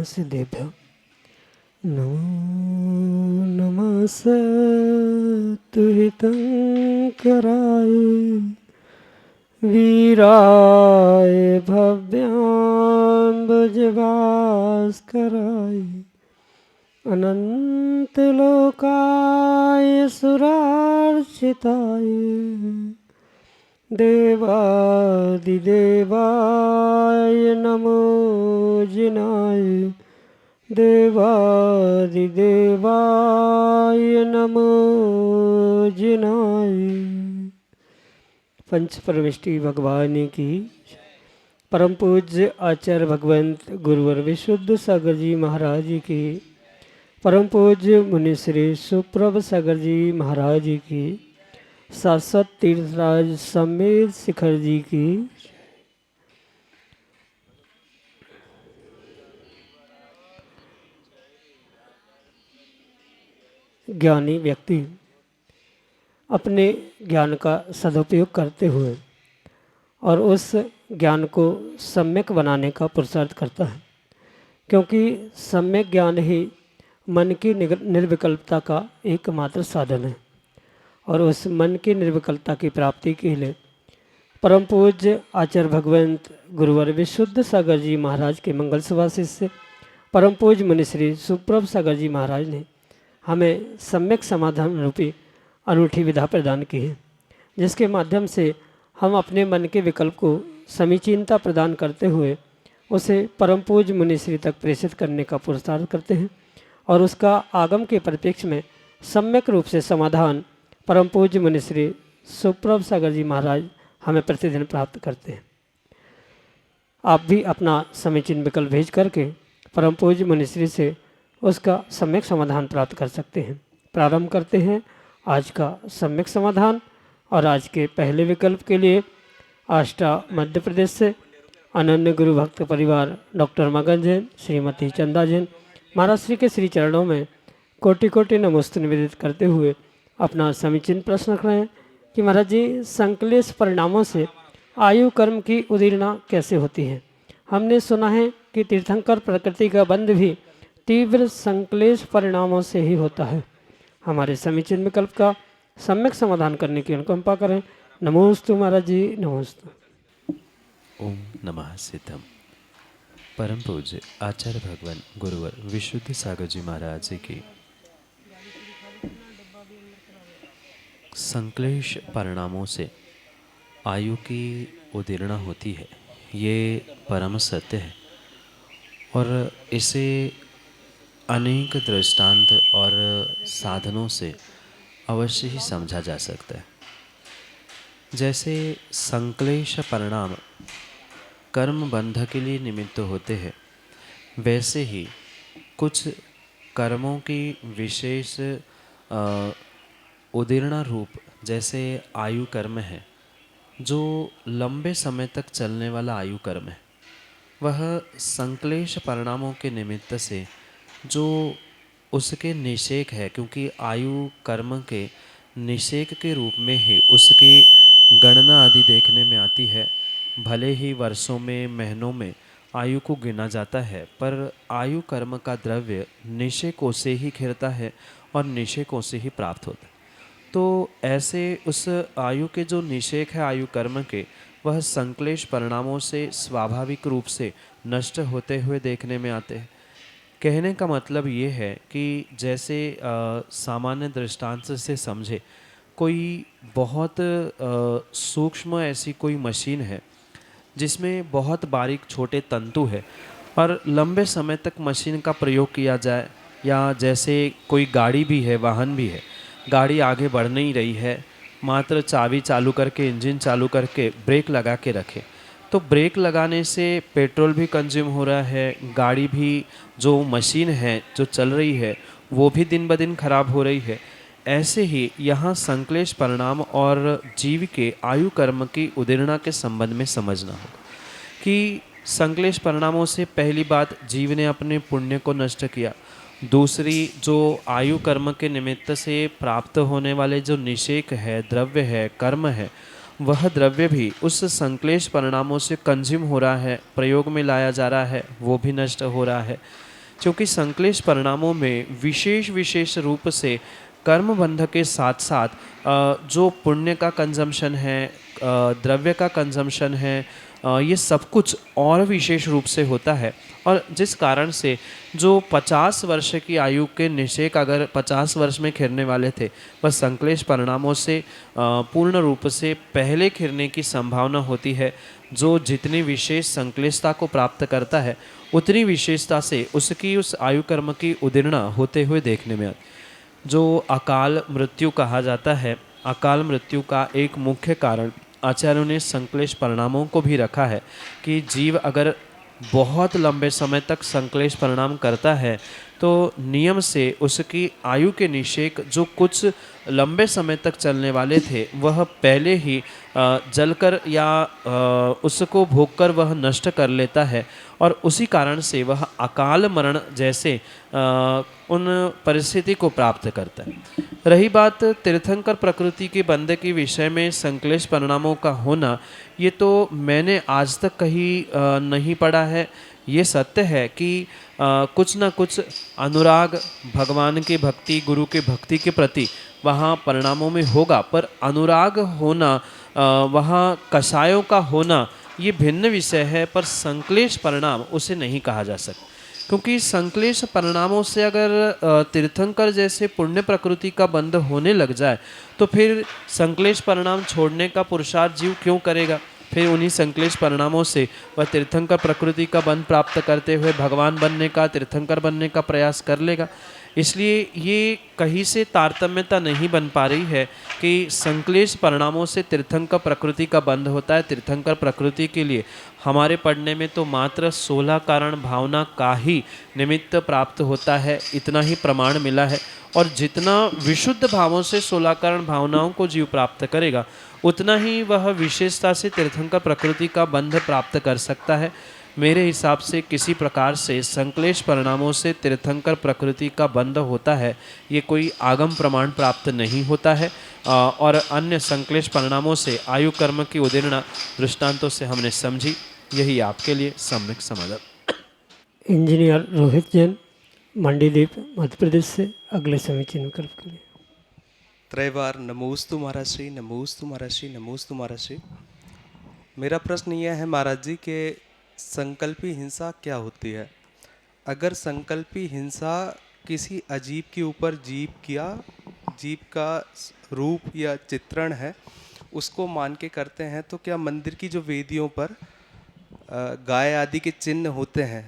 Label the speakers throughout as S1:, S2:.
S1: सिद्धेभ्यो नमो नमः सत्तुहितं कराय वीराय भव्याम्बुजभास्कराय अनन्तलोकाय सुरार्चिताय देवादिदेवाय नमो जिनाय देवादिदेवाय नमो जिनाय। पंच परमेष्टि भगवान की परम पूज्य आचार्य भगवंत गुरुवर विशुद्ध सागर जी महाराज की परम पूज्य मुनि श्री सुप्रभ सागर जी महाराज की शाश्वत तीर्थराज समेत शिखर जी की ज्ञानी व्यक्ति अपने ज्ञान का सदुपयोग करते हुए और उस ज्ञान को सम्यक बनाने का पुरुषार्थ करता है, क्योंकि सम्यक ज्ञान ही मन की निर्विकल्पता का एकमात्र साधन है। और उस मन की निर्विकल्पता की प्राप्ति के लिए परम पूज्य आचार्य भगवंत गुरुवर विशुद्ध सागर जी महाराज के मंगल सुभाषित से परम पूज्य मुनि श्री सुप्रभ सागर जी महाराज ने हमें सम्यक समाधान रूपी अनूठी विधा प्रदान की है, जिसके माध्यम से हम अपने मन के विकल्प को समीचीनता प्रदान करते हुए उसे परम पूज्य मुनि श्री तक प्रेषित करने का पुरुषार्थ करते हैं और उसका आगम के परिप्रेक्ष्य में सम्यक रूप से समाधान परम पूज्य मुनि श्री सुप्रभ सागर जी महाराज हमें प्रतिदिन प्राप्त करते हैं। आप भी अपना समीचीन विकल्प भेज करके परम पूज्य मुनि श्री से उसका सम्यक समाधान प्राप्त कर सकते हैं। प्रारंभ करते हैं आज का सम्यक समाधान। और आज के पहले विकल्प के लिए आष्टा मध्य प्रदेश से अनन्य गुरु भक्त परिवार डॉक्टर मगन जैन, श्रीमती चंदा जैन महाराज श्री के श्री चरणों में कोटि कोटि नमोस्तु निवेदित करते हुए अपना समीचीन प्रश्न रख रहे हैं कि महाराज जी, संक्लेश परिणामों से आयु कर्म की उदीर्णा कैसे होती है। हमने सुना है कि तीर्थंकर प्रकृति का बंध भी तीव्र संक्लेश परिणामों से ही होता है। हमारे समीचीन विकल्प का सम्यक समाधान करने की अनुकंपा करें। नमोस्तु महाराज जी, नमोस्तु।
S2: ओम नमः सिद्धम। परम पूज्य आचार्य भगवान गुरुवर विशुद्ध सागर जी महाराज जी की संक्लेश परिणामों से आयु की उदीर्णा होती है, ये परम सत्य है और इसे अनेक दृष्टांत और साधनों से अवश्य ही समझा जा सकता है। जैसे संक्लेश परिणाम कर्म बंध के लिए निमित्त होते हैं, वैसे ही कुछ कर्मों की विशेष उदीर्णा रूप जैसे आयु कर्म है, जो लंबे समय तक चलने वाला आयु कर्म है, वह संक्लेश परिणामों के निमित्त से जो उसके निषेक है, क्योंकि आयु कर्म के निषेक के रूप में ही उसकी गणना आदि देखने में आती है। भले ही वर्षों में महीनों में आयु को गिना जाता है, पर आयु कर्म का द्रव्य निषेकों से ही घिरता है और निषेकों से ही प्राप्त होता है। तो ऐसे उस आयु के जो निषेक है आयु कर्म के, वह संक्लेश परिणामों से स्वाभाविक रूप से नष्ट होते हुए देखने में आते हैं। कहने का मतलब ये है कि जैसे सामान्य दृष्टांत से समझे, कोई बहुत सूक्ष्म ऐसी कोई मशीन है जिसमें बहुत बारीक छोटे तंतु है और लंबे समय तक मशीन का प्रयोग किया जाए, या जैसे कोई गाड़ी भी है, वाहन भी है, गाड़ी आगे बढ़ नहीं रही है, मात्र चाबी चालू करके इंजन चालू करके ब्रेक लगा के रखे, तो ब्रेक लगाने से पेट्रोल भी कंज्यूम हो रहा है, गाड़ी भी जो मशीन है जो चल रही है वो भी दिन ब दिन खराब हो रही है। ऐसे ही यहाँ संक्लेश परिणाम और जीव के आयु कर्म की उदीर्णा के संबंध में समझना होगा कि संक्लेश परिणामों से पहली बात जीव ने अपने पुण्य को नष्ट किया, दूसरी जो आयु कर्म के निमित्त से प्राप्त होने वाले जो निषेक है, द्रव्य है, कर्म है, वह द्रव्य भी उस संक्लेश परिणामों से कंज्यूम हो रहा है, प्रयोग में लाया जा रहा है, वो भी नष्ट हो रहा है। क्योंकि संक्लेश परिणामों में विशेष विशेष रूप से कर्म बंध के साथ साथ जो पुण्य का कंजम्पशन है, द्रव्य का कंजम्पशन है, ये सब कुछ और विशेष रूप से होता है। और जिस कारण से जो 50 वर्ष की आयु के निषेक अगर 50 वर्ष में खिरने वाले थे, वह संक्लेश परिणामों से पूर्ण रूप से पहले खिरने की संभावना होती है। जो जितनी विशेष संक्लेशता को प्राप्त करता है, उतनी विशेषता से उसकी उस आयु कर्म की उदीर्णा होते हुए देखने में आती। जो अकाल मृत्यु कहा जाता है, अकाल मृत्यु का एक मुख्य कारण आचार्यों ने संक्लेश परिणामों को भी रखा है कि जीव अगर बहुत लंबे समय तक संक्लेश परिणाम करता है तो नियम से उसकी आयु के निषेक जो कुछ लंबे समय तक चलने वाले थे वह पहले ही जलकर या उसको भोगकर वह नष्ट कर लेता है, और उसी कारण से वह अकाल मरण जैसे उन परिस्थिति को प्राप्त करता है। रही बात तीर्थंकर प्रकृति के बंधे के विषय में संक्लेश परिणामों का होना, ये तो मैंने आज तक कहीं नहीं पढ़ा है। ये सत्य है कि कुछ न कुछ अनुराग भगवान के भक्ति, गुरु के भक्ति के प्रति वहाँ परिणामों में होगा, पर अनुराग होना, वहाँ कषायों का होना, ये भिन्न विषय है। पर संक्लेश परिणाम उसे नहीं कहा जा सकता, क्योंकि संक्लेश परिणामों से अगर तीर्थंकर जैसे पुण्य प्रकृति का बंध होने लग जाए तो फिर संक्लेश परिणाम छोड़ने का पुरुषार्थ जीव क्यों करेगा। फिर उन्हीं संक्लेश परिणामों से वह तीर्थंकर प्रकृति का बंध प्राप्त करते हुए भगवान बनने का, तीर्थंकर बनने का प्रयास कर लेगा। इसलिए ये कहीं से तारतम्यता नहीं बन पा रही है कि संक्लेश परिणामों से तीर्थंकर प्रकृति का बंध होता है। तीर्थंकर प्रकृति के लिए हमारे पढ़ने में तो मात्र 16 कारण भावना का ही निमित्त प्राप्त होता है, इतना ही प्रमाण मिला है। और जितना विशुद्ध भावों से 16 कारण भावनाओं को जीव प्राप्त करेगा, उतना ही वह विशेषता से तीर्थंकर प्रकृति का बंध प्राप्त कर सकता है। मेरे हिसाब से किसी प्रकार से संक्लेश परिणामों से तीर्थंकर प्रकृति का बंध होता है, ये कोई आगम प्रमाण प्राप्त नहीं होता है। और अन्य संक्लेश परिणामों से आयु कर्म की उदीर्णा दृष्टांतों से हमने समझी, यही आपके लिए सम्यक समाधान।
S1: इंजीनियर रोहित जैन, मंडीदीप, मध्य प्रदेश से अगले समीचीन विकल्प के लिए।
S3: त्रैवार नमोस्तु महाराज श्री, नमोस्तु महाराज श्री, नमोस्तु महाराज श्री। मेरा प्रश्न यह है महाराज जी कि संकल्पी हिंसा क्या होती है? अगर संकल्पी हिंसा किसी अजीब के ऊपर जीव का रूप या चित्रण है, उसको मान के करते हैं, तो क्या मंदिर की जो वेदियों पर गाय आदि के चिन्ह होते हैं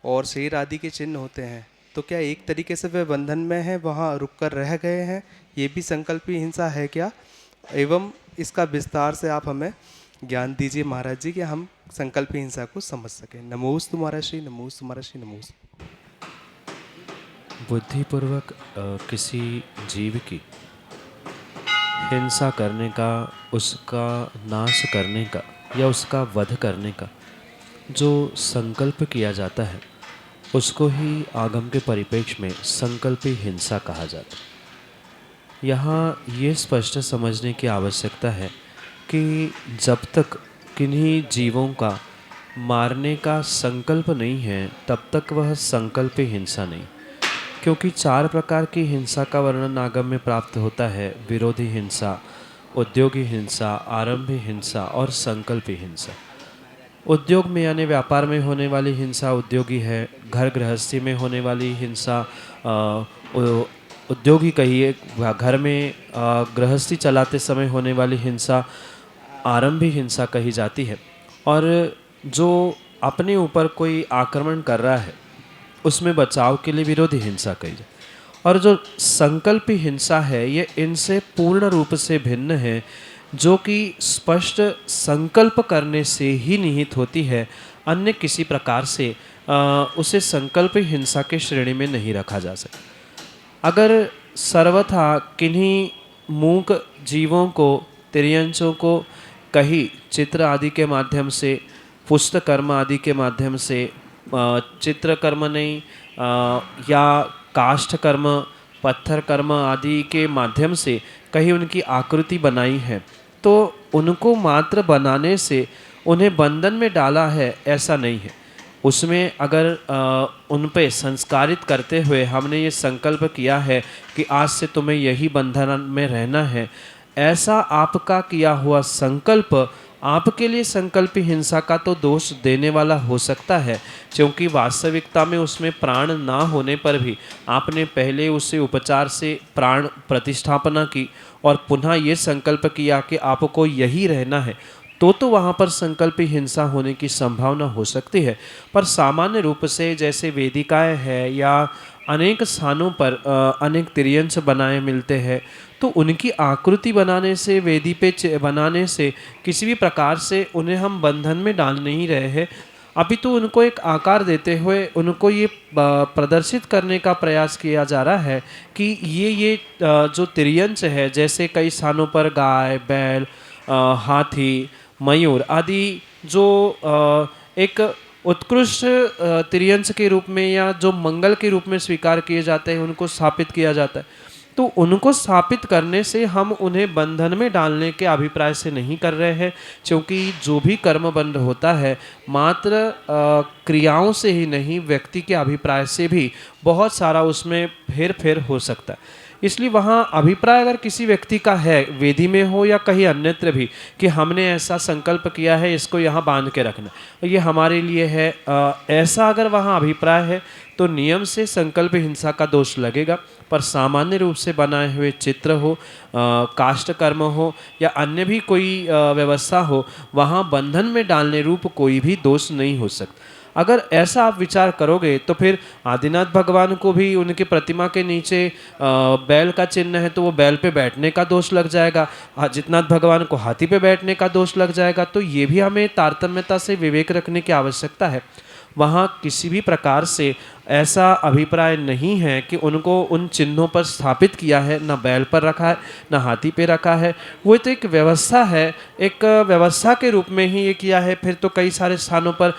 S3: और शेर आदि के चिन्ह होते हैं, तो क्या एक तरीके से वे बंधन में हैं, वहाँ रुक कर रह गए हैं? ये भी संकल्पी हिंसा है क्या? एवं इसका विस्तार से आप हमें ज्ञान दीजिए महाराज जी कि हम संकल्पी हिंसा को समझ सकें। नमोस्तु महाराज श्री, नमोस्तु महाराज श्री, नमोस्तु।
S2: बुद्धिपूर्वक किसी जीव की हिंसा करने का, उसका नाश करने का या उसका वध करने का जो संकल्प किया जाता है, उसको ही आगम के परिप्रेक्ष्य में संकल्पी हिंसा कहा जाता है। यहाँ ये स्पष्ट समझने की आवश्यकता है कि जब तक किन्हीं जीवों का मारने का संकल्प नहीं है, तब तक वह संकल्पी हिंसा नहीं। क्योंकि 4 प्रकार की हिंसा का वर्णन आगम में प्राप्त होता है: विरोधी हिंसा, उद्योगी हिंसा, आरंभी हिंसा और संकल्पी हिंसा। उद्योग में यानी व्यापार में होने वाली हिंसा उद्योगी है। घर गृहस्थी में होने वाली हिंसा उद्योगी कहिए। घर में गृहस्थी चलाते समय होने वाली हिंसा आरंभी हिंसा कही जाती है। और जो अपने ऊपर कोई आक्रमण कर रहा है, उसमें बचाव के लिए विरोधी हिंसा कही जाती है। और जो संकल्पी हिंसा है, ये इनसे पूर्ण रूप से भिन्न है, जो कि स्पष्ट संकल्प करने से ही निहित होती है। अन्य किसी प्रकार से उसे संकल्प हिंसा के श्रेणी में नहीं रखा जा सकता। अगर सर्वथा किन्हीं मूक जीवों को, तिर्यंचों को कहीं चित्र आदि के माध्यम से, पुष्ट कर्म आदि के माध्यम से, चित्र कर्म नहीं या काष्ठ कर्म, पत्थर कर्म आदि के माध्यम से कहीं उनकी आकृति बनाई है, तो उनको मात्र बनाने से उन्हें बंधन में डाला है, ऐसा नहीं है। उसमें अगर उन पे संस्कारित करते हुए हमने ये संकल्प किया है कि आज से तुम्हें यही बंधन में रहना है, ऐसा आपका किया हुआ संकल्प आपके लिए संकल्पी हिंसा का तो दोष देने वाला हो सकता है, क्योंकि वास्तविकता में उसमें प्राण ना होने पर भी आपने पहले उसे उपचार से प्राण प्रतिष्ठापना की और पुनः ये संकल्प किया कि आपको यही रहना है, तो वहाँ पर संकल्पी हिंसा होने की संभावना हो सकती है। पर सामान्य रूप से जैसे वेदिकाएं है या अनेक स्थानों पर अनेक तिर्यंश बनाए मिलते हैं, तो उनकी आकृति बनाने से, वेदी पे बनाने से किसी भी प्रकार से उन्हें हम बंधन में डाल नहीं रहे हैं, अभी तो उनको एक आकार देते हुए उनको ये प्रदर्शित करने का प्रयास किया जा रहा है कि ये जो तिर्यंश है, जैसे कई स्थानों पर गाय, बैल, हाथी, मयूर आदि जो एक उत्कृष्ट तिर्यंश के रूप में या जो मंगल के रूप में स्वीकार किए जाते हैं, उनको स्थापित किया जाता है। तो उनको स्थापित करने से हम उन्हें बंधन में डालने के अभिप्राय से नहीं कर रहे हैं, क्योंकि जो भी कर्मबंध होता है मात्र क्रियाओं से ही नहीं, व्यक्ति के अभिप्राय से भी बहुत सारा उसमें हेर फेर हो सकता है। इसलिए वहाँ अभिप्राय अगर किसी व्यक्ति का है, वेदी में हो या कहीं अन्यत्र भी, कि हमने ऐसा संकल्प किया है, इसको यहाँ बांध के रखना, ये हमारे लिए है, ऐसा अगर वहाँ अभिप्राय है तो नियम से संकल्प हिंसा का दोष लगेगा। पर सामान्य रूप से बनाए हुए चित्र हो, काष्ठ कर्म हो या अन्य भी कोई व्यवस्था हो, वहाँ बंधन में डालने रूप कोई भी दोष नहीं हो सकता। अगर ऐसा आप विचार करोगे तो फिर आदिनाथ भगवान को भी उनकी प्रतिमा के नीचे बैल का चिन्ह है तो वो बैल पे बैठने का दोष लग जाएगा, अजितनाथ भगवान को हाथी पे बैठने का दोष लग जाएगा। तो ये भी हमें तारतम्यता से विवेक रखने की आवश्यकता है। वहाँ किसी भी प्रकार से ऐसा अभिप्राय नहीं है कि उनको उन चिन्हों पर स्थापित किया है, ना बैल पर रखा है ना हाथी पे रखा है, वो तो एक व्यवस्था है, एक व्यवस्था के रूप में ही ये किया है। फिर तो कई सारे स्थानों पर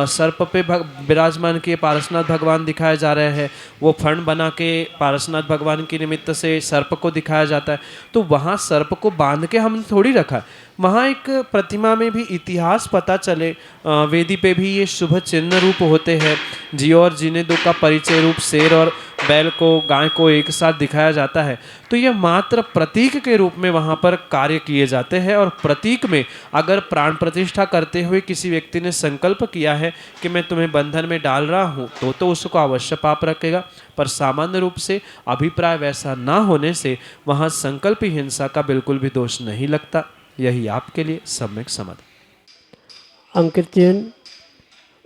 S2: सर्प पे विराजमान किए पारसनाथ भगवान दिखाए जा रहे हैं, वो फण बना के पारसनाथ भगवान के निमित्त से सर्प को दिखाया जाता है। तो वहाँ सर्प को बांध के हमने थोड़ी रखा है, वहाँ एक प्रतिमा में भी इतिहास पता चले, वेदी पे भी ये शुभ चिन्ह रूप होते हैं। जियो और जीने दो का परिचय रूप शेर और बैल को, गाय को एक साथ दिखाया जाता है। तो ये मात्र प्रतीक के रूप में वहाँ पर कार्य किए जाते हैं, और प्रतीक में अगर प्राण प्रतिष्ठा करते हुए किसी व्यक्ति ने संकल्प किया है कि मैं तुम्हें बंधन में डाल रहा हूँ, तो उसको अवश्य पाप रखेगा। पर सामान्य रूप से अभिप्राय वैसा ना होने से वहाँ संकल्प हिंसा का बिल्कुल भी दोष नहीं लगता। यही आपके लिए सम्यक समाधान।
S1: अंकित जैन,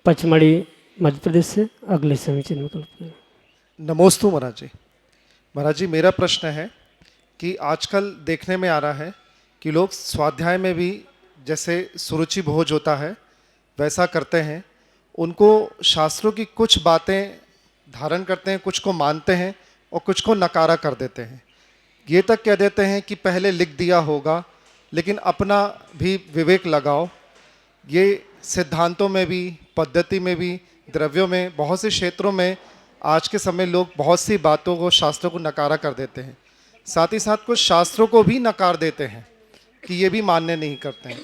S1: पचमढ़ी, मध्य प्रदेश से अगले समीचीन विकल्प।
S4: नमोस्तु महाराज जी। महाराज जी, मेरा प्रश्न है कि आजकल देखने में आ रहा है कि लोग स्वाध्याय में भी जैसे सुरुचि भोज होता है वैसा करते हैं, उनको शास्त्रों की कुछ बातें धारण करते हैं, कुछ को मानते हैं और कुछ को नकारा कर देते हैं। ये तक कह देते हैं कि पहले लिख दिया होगा, लेकिन अपना भी विवेक लगाओ। ये सिद्धांतों में भी, पद्धति में भी, द्रव्यों में, बहुत से क्षेत्रों में आज के समय लोग बहुत सी बातों को, शास्त्रों को नकारा कर देते हैं। साथ ही साथ कुछ शास्त्रों को भी नकार देते हैं कि ये भी मान्य नहीं करते हैं।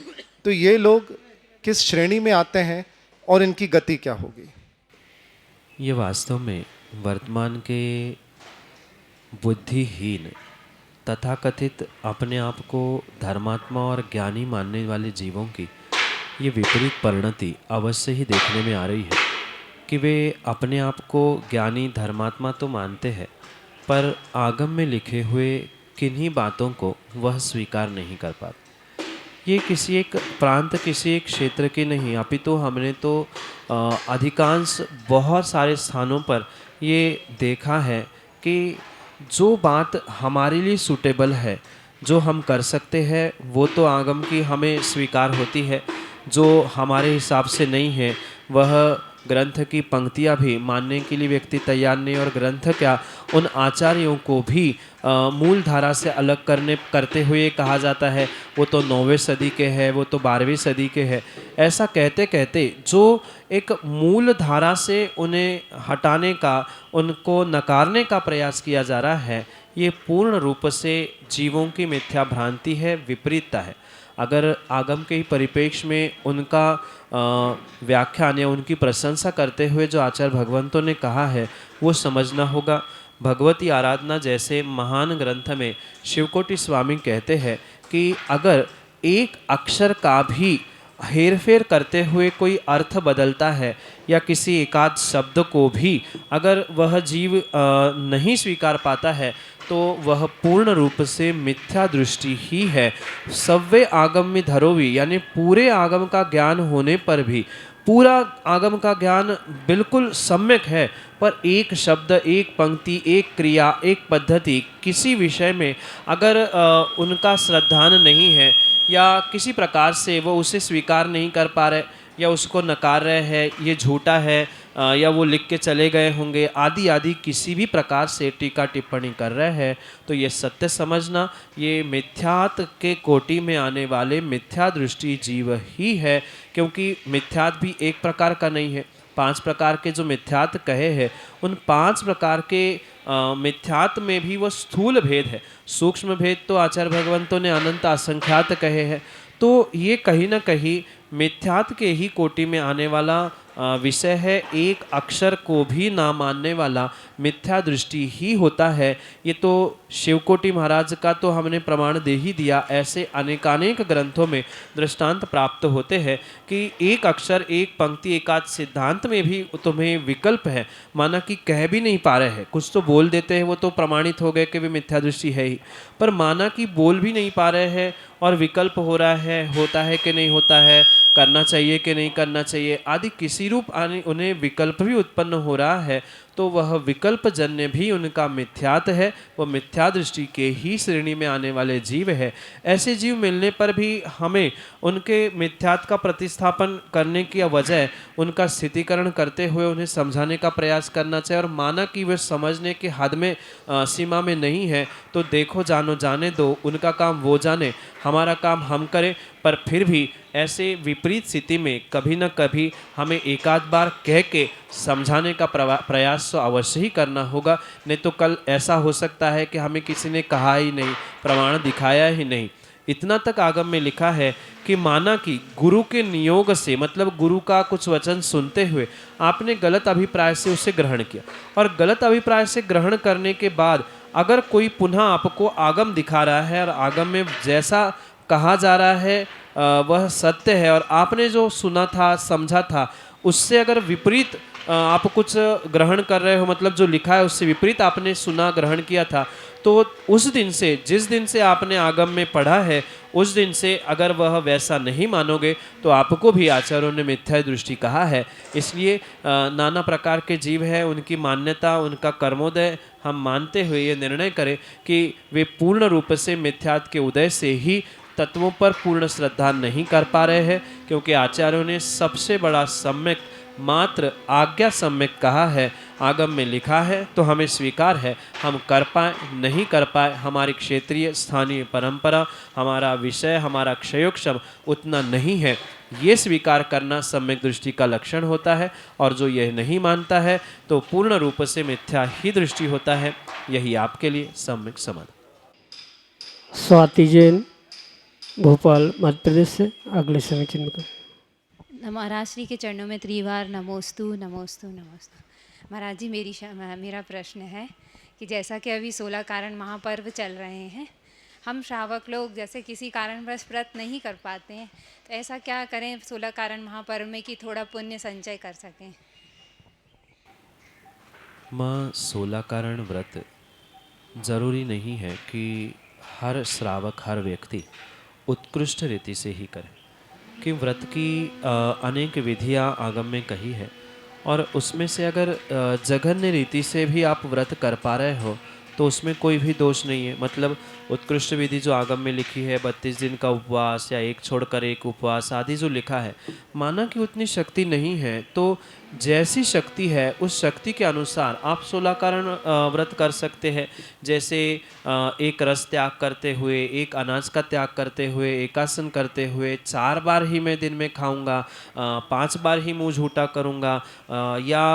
S4: तो ये लोग किस श्रेणी में आते हैं और इनकी गति क्या होगी?
S2: ये वास्तव में वर्तमान के बुद्धिहीन तथाकथित अपने आप को धर्मात्मा और ज्ञानी मानने वाले जीवों की ये विपरीत परिणति अवश्य ही देखने में आ रही है कि वे अपने आप को ज्ञानी धर्मात्मा तो मानते हैं, पर आगम में लिखे हुए किन्हीं बातों को वह स्वीकार नहीं कर पाते। ये किसी एक प्रांत, किसी एक क्षेत्र की नहीं, अपितु हमने तो अधिकांश बहुत सारे स्थानों पर ये देखा है कि जो बात हमारे लिए सूटेबल है, जो हम कर सकते हैं, वो तो आगम की हमें स्वीकार होती है। जो हमारे हिसाब से नहीं है, वह ग्रंथ की पंक्तियाँ भी मानने के लिए व्यक्ति तैयार नहीं, और ग्रंथ क्या, उन आचार्यों को भी मूल धारा से अलग करते हुए कहा जाता है वो तो 9वीं सदी के हैं, वो तो 12वीं सदी के हैं। ऐसा कहते कहते जो एक मूल धारा से उन्हें हटाने का, उनको नकारने का प्रयास किया जा रहा है, ये पूर्ण रूप से जीवों की मिथ्या भ्रांति है, विपरीतता है। अगर आगम के ही परिप्रेक्ष्य में उनका व्याख्यान या उनकी प्रशंसा करते हुए जो आचार्य भगवंतों ने कहा है वो समझना होगा। भगवती आराधना जैसे महान ग्रंथ में शिवकोटि स्वामी कहते हैं कि अगर एक अक्षर का भी हेरफेर करते हुए कोई अर्थ बदलता है या किसी एकाध शब्द को भी अगर वह जीव नहीं स्वीकार पाता है तो वह पूर्ण रूप से मिथ्या दृष्टि ही है। सव्वे आगम में धरोवी, यानी पूरे आगम का ज्ञान होने पर भी पूरा आगम का ज्ञान बिल्कुल सम्यक है, पर एक शब्द, एक पंक्ति, एक क्रिया, एक पद्धति, किसी विषय में अगर उनका श्रद्धान नहीं है या किसी प्रकार से वो उसे स्वीकार नहीं कर पा रहे या उसको नकार रहे हैं, ये झूठा है या वो लिख के चले गए होंगे आदि आदि किसी भी प्रकार से टीका टिप्पणी कर रहे हैं, तो ये सत्य समझना ये मिथ्यात के कोटि में आने वाले मिथ्या दृष्टि जीव ही है। क्योंकि मिथ्यात भी एक प्रकार का नहीं है, 5 प्रकार के जो मिथ्यात कहे हैं उन 5 प्रकार के मिथ्यात में भी वो स्थूल भेद है, सूक्ष्म भेद तो आचार्य भगवंतों ने अनंत असंख्यात कहे हैं। तो ये कहीं ना कहीं मिथ्यात के ही कोटि में आने वाला विषय है। एक अक्षर को भी ना मानने वाला मिथ्या दृष्टि ही होता है। ये तो शिवकोटि महाराज का तो हमने प्रमाण दे ही दिया, ऐसे अनेकानेक ग्रंथों में दृष्टांत प्राप्त होते हैं कि एक अक्षर, एक पंक्ति, एकाध सिद्धांत में भी तुम्हें विकल्प है, माना कि कह भी नहीं पा रहे हैं, कुछ तो बोल देते हैं वो तो प्रमाणित हो गए कि वे मिथ्या दृष्टि है ही, पर माना कि बोल भी नहीं पा रहे हैं और विकल्प हो रहा है, होता है कि नहीं होता है, करना चाहिए कि नहीं करना चाहिए आदि किसी रूप उन्हें विकल्प भी उत्पन्न हो रहा है, तो वह विकल्प जन्य भी उनका मिथ्यात है, वह मिथ्या दृष्टि के ही श्रेणी में आने वाले जीव है। ऐसे जीव मिलने पर भी हमें उनके मिथ्यात का प्रतिस्थापन करने की वजह उनका स्थितिकरण करते हुए उन्हें समझाने का प्रयास करना चाहिए। और माना कि वे समझने के हद में सीमा में नहीं है तो देखो जानो जाने दो, उनका काम वो जाने, हमारा काम हम करें। पर फिर भी ऐसे विपरीत स्थिति में कभी न कभी हमें एकाध बार कह के समझाने का प्रयास तो अवश्य ही करना होगा, नहीं तो कल ऐसा हो सकता है कि हमें किसी ने कहा ही नहीं, प्रमाण दिखाया ही नहीं। इतना तक आगम में लिखा है कि माना कि गुरु के नियोग से, मतलब गुरु का कुछ वचन सुनते हुए आपने गलत अभिप्राय से उसे ग्रहण किया, और गलत अभिप्राय से ग्रहण करने के बाद अगर कोई पुनः आपको आगम दिखा रहा है और आगम में जैसा कहा जा रहा है वह सत्य है और आपने जो सुना था, समझा था, उससे अगर विपरीत आप कुछ ग्रहण कर रहे हो, मतलब जो लिखा है उससे विपरीत आपने सुना, ग्रहण किया था, तो उस दिन से, जिस दिन से आपने आगम में पढ़ा है, उस दिन से अगर वह वैसा नहीं मानोगे तो आपको भी आचार्यों ने मिथ्या दृष्टि कहा है। इसलिए नाना प्रकार के जीव हैं, उनकी मान्यता, उनका कर्मोदय हम मानते हुए ये निर्णय करें कि वे पूर्ण रूप से मिथ्यात के उदय से ही तत्वों पर पूर्ण श्रद्धा नहीं कर पा रहे हैं, क्योंकि आचार्यों ने सबसे बड़ा सम्यक मात्र आज्ञा सम्यक कहा है, आगम में लिखा है तो हमें स्वीकार है, हम कर पाए नहीं कर पाए, हमारी क्षेत्रीय स्थानीय परंपरा, हमारा विषय, हमारा क्षयोक्षम उतना नहीं है, ये स्वीकार करना सम्यक दृष्टि का लक्षण होता है। और जो यह नहीं मानता है तो पूर्ण रूप से मिथ्या ही दृष्टि होता है। यही आपके लिए सम्यक समाधान।
S1: स्वाति जैन, भोपाल, मध्य प्रदेश से अगले समय चिन्ह का।
S5: महाराज श्री के चरणों में त्रिवार नमोस्तु नमोस्तु नमोस्तु। महाराज जी, मेरा प्रश्न है कि जैसा कि अभी 16 कारण महापर्व चल रहे हैं, हम श्रावक लोग जैसे किसी कारणवश व्रत नहीं कर पाते हैं, तो ऐसा क्या करें 16 कारण महापर्व में कि थोड़ा पुण्य संचय कर सकें?
S2: माँ, 16 कारण व्रत जरूरी नहीं है कि हर श्रावक, हर व्यक्ति उत्कृष्ट रीति से ही करे, कि व्रत की अनेक विधियाँ आगम में कही है और उसमें से अगर जघन्य रीति से भी आप व्रत कर पा रहे हो तो उसमें कोई भी दोष नहीं है। मतलब उत्कृष्ट विधि जो आगम में लिखी है, 32 दिन का उपवास या एक छोड़कर एक उपवास आदि जो लिखा है, माना कि उतनी शक्ति नहीं है तो जैसी शक्ति है उस शक्ति के अनुसार आप 16 कारण व्रत कर सकते हैं। जैसे एक रस त्याग करते हुए, एक अनाज का त्याग करते हुए, एकासन करते हुए, 4 बार ही मैं दिन में खाऊंगा, 5 बार ही मुंह झूठा करूंगा, या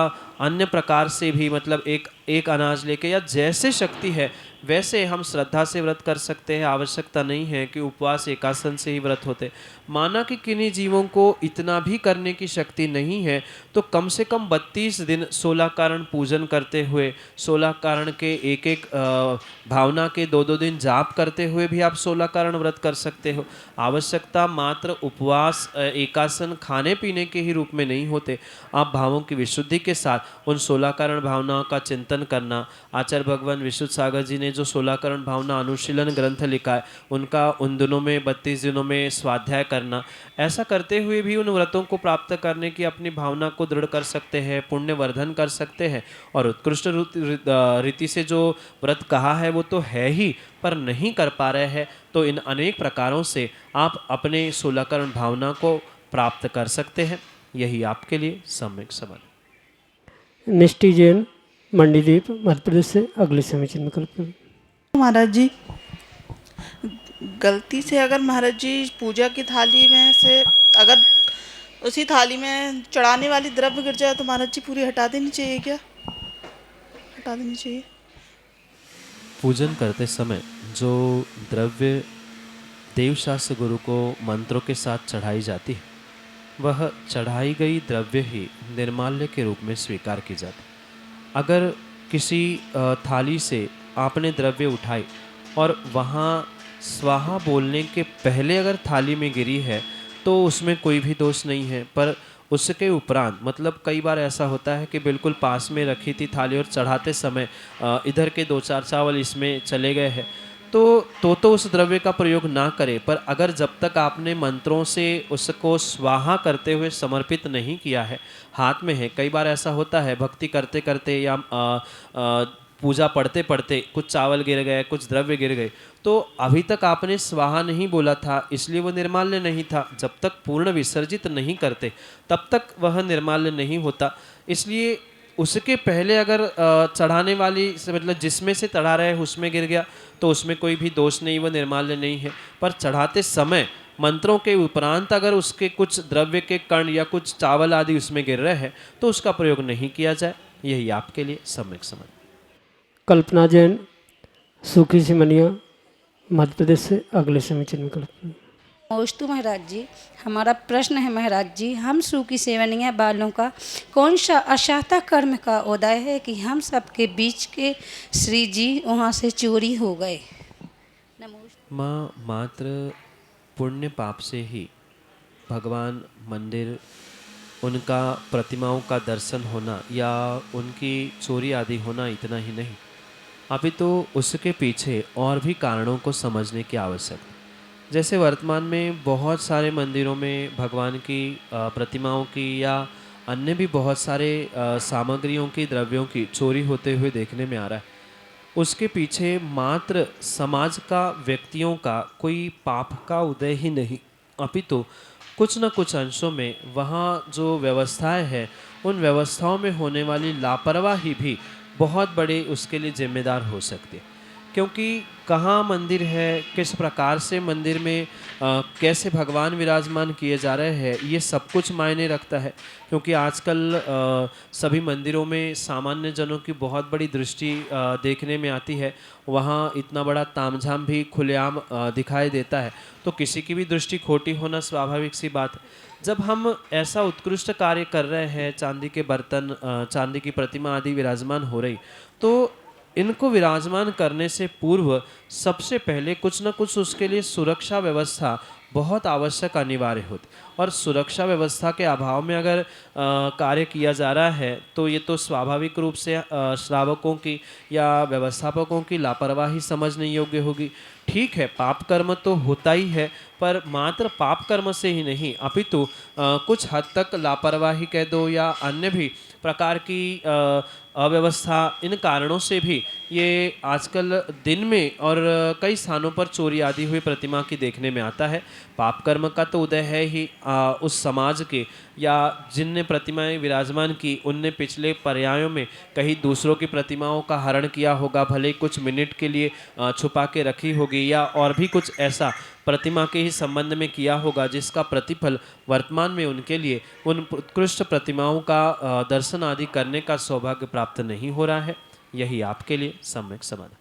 S2: अन्य प्रकार से भी, मतलब एक अनाज लेके, या जैसे शक्ति है वैसे हम श्रद्धा से व्रत कर सकते हैं, आवश्यकता नहीं है कि उपवास एकासन से ही व्रत होते। माना कि किन्हीं जीवों को इतना भी करने की शक्ति नहीं है तो कम से कम 32 दिन 16 कारण पूजन करते हुए, 16 कारण के एक एक भावना के 2-2 दिन जाप करते हुए भी आप 16 कारण व्रत कर सकते हो। आवश्यकता मात्र उपवास एकासन खाने पीने के ही रूप में नहीं होते। आप भावों की विशुद्धि के साथ उन 16 कारण भावनाओं का चिंतन करना, आचार्य भगवान विशुद्ध सागर जी ने जो 16 कारण भावना अनुशीलन ग्रंथ लिखा है उनका उन दिनों में 32 दिनों में स्वाध्याय करना, ऐसा करते हुए भी उन व्रतों को प्राप्त करने की अपनी भावना को दृढ़ कर सकते हैं, पुण्य वर्धन कर सकते हैं। और उत्कृष्ट रीति से जो व्रत कहा है वो तो है ही, पर नहीं कर पा रहे हैं तो इन अनेक प्रकारों से आप अपने 16 करण भावना को प्राप्त कर सकते हैं। यही आपके लिए सम्यक सबल।
S1: निष्ठी जैन मंडीदीप मध्य प्रदेश से अगले समीचीन में कल्पना।
S6: महाराज जी, गलती से अगर महाराज जी पूजा की थाली में से अगर उसी थाली में चढ़ाने वाली द्रव्य गिर जाए तो महाराज जी पूरी हटा देनी चाहिए क्या? हटा देनी चाहिए।
S2: पूजन करते समय जो द्रव्य देवशास्त्र गुरु को मंत्रों के साथ चढ़ाई जाती है वह चढ़ाई गई द्रव्य ही निर्माल्य के रूप में स्वीकार की जाती। अगर किसी थाली से आपने द्रव्य उठाई और वहाँ स्वाहा बोलने के पहले अगर थाली में गिरी है तो उसमें कोई भी दोष नहीं है, पर उसके उपरांत मतलब कई बार ऐसा होता है कि बिल्कुल पास में रखी थी थाली और चढ़ाते समय इधर के 2-4 चावल इसमें चले गए हैं तो उस द्रव्य का प्रयोग ना करें। पर अगर जब तक आपने मंत्रों से उसको स्वाहा करते हुए समर्पित नहीं किया है, हाथ में है, कई बार ऐसा होता है भक्ति करते करते या पूजा पढ़ते पढ़ते कुछ चावल गिर गए, कुछ द्रव्य गिर गए, तो अभी तक आपने स्वाहा नहीं बोला था इसलिए वो निर्माल्य नहीं था। जब तक पूर्ण विसर्जित नहीं करते तब तक वह निर्माल्य नहीं होता। इसलिए उसके पहले अगर चढ़ाने वाली से मतलब जिसमें से चढ़ा रहे उसमें गिर गया तो उसमें कोई भी दोष नहीं, वह निर्माल्य नहीं है। पर चढ़ाते समय मंत्रों के उपरांत अगर उसके कुछ द्रव्य के कण या कुछ चावल आदि उसमें गिर रहे हैं तो उसका प्रयोग नहीं किया जाए। यही आपके लिए सम्यक समझ।
S1: कल्पना जैन सूखी सिमनिया मध्य प्रदेश से अगले समीचीन में कल्पना।
S7: नमोस्तु महाराज जी, हमारा प्रश्न है महाराज जी, हम सूखी सेवनिया वालों का कौन सा अशाता कर्म का उदय है कि हम सबके बीच के श्री जी वहाँ से चोरी हो गए? नमोस्तु।
S2: माँ मात्र पुण्य पाप से ही भगवान मंदिर उनका प्रतिमाओं का दर्शन होना या उनकी चोरी आदि होना इतना ही नहीं, अभी तो उसके पीछे और भी कारणों को समझने की आवश्यकता। जैसे वर्तमान में बहुत सारे मंदिरों में भगवान की प्रतिमाओं की या अन्य भी बहुत सारे सामग्रियों की द्रव्यों की चोरी होते हुए देखने में आ रहा है। उसके पीछे मात्र समाज का व्यक्तियों का कोई पाप का उदय ही नहीं, अपितु कुछ न कुछ अंशों में वहाँ जो व्यवस्थाएं हैं उन व्यवस्थाओं में होने वाली लापरवाही भी बहुत बड़े उसके लिए जिम्मेदार हो सकती है। क्योंकि कहाँ मंदिर है, किस प्रकार से मंदिर में कैसे भगवान विराजमान किए जा रहे हैं, ये सब कुछ मायने रखता है। क्योंकि आजकल सभी मंदिरों में सामान्य जनों की बहुत बड़ी दृष्टि देखने में आती है। वहाँ इतना बड़ा तामझाम भी खुलेआम दिखाई देता है, तो किसी की भी दृष्टि खोटी होना स्वाभाविक सी बात है। जब हम ऐसा उत्कृष्ट कार्य कर रहे हैं, चांदी के बर्तन, चांदी की प्रतिमा आदि विराजमान हो रही, तो इनको विराजमान करने से पूर्व सबसे पहले कुछ न कुछ उसके लिए सुरक्षा व्यवस्था बहुत आवश्यक अनिवार्य होती। और सुरक्षा व्यवस्था के अभाव में अगर कार्य किया जा रहा है तो ये तो स्वाभाविक रूप से श्रावकों की या व्यवस्थापकों की लापरवाही समझने योग्य होगी। ठीक है, पाप कर्म तो होता ही है, पर मात्र पाप कर्म से ही नहीं, अपितु कुछ हद तक लापरवाही कह दो या अन्य भी प्रकार की अव्यवस्था, इन कारणों से भी ये आजकल दिन में और कई स्थानों पर चोरी आदि हुई प्रतिमा की देखने में आता है। पाप कर्म का तो उदय है ही उस समाज के या जिनने प्रतिमाएं विराजमान की उनने पिछले पर्यायों में कहीं दूसरों की प्रतिमाओं का हरण किया होगा, भले कुछ मिनट के लिए छुपा के रखी होगी या और भी कुछ ऐसा प्रतिमा के ही संबंध में किया होगा जिसका प्रतिफल वर्तमान में उनके लिए उन उत्कृष्ट प्रतिमाओं का दर्शन आदि करने का सौभाग्य प्राप्त नहीं हो रहा है। यही आपके लिए सम्यक समाधान।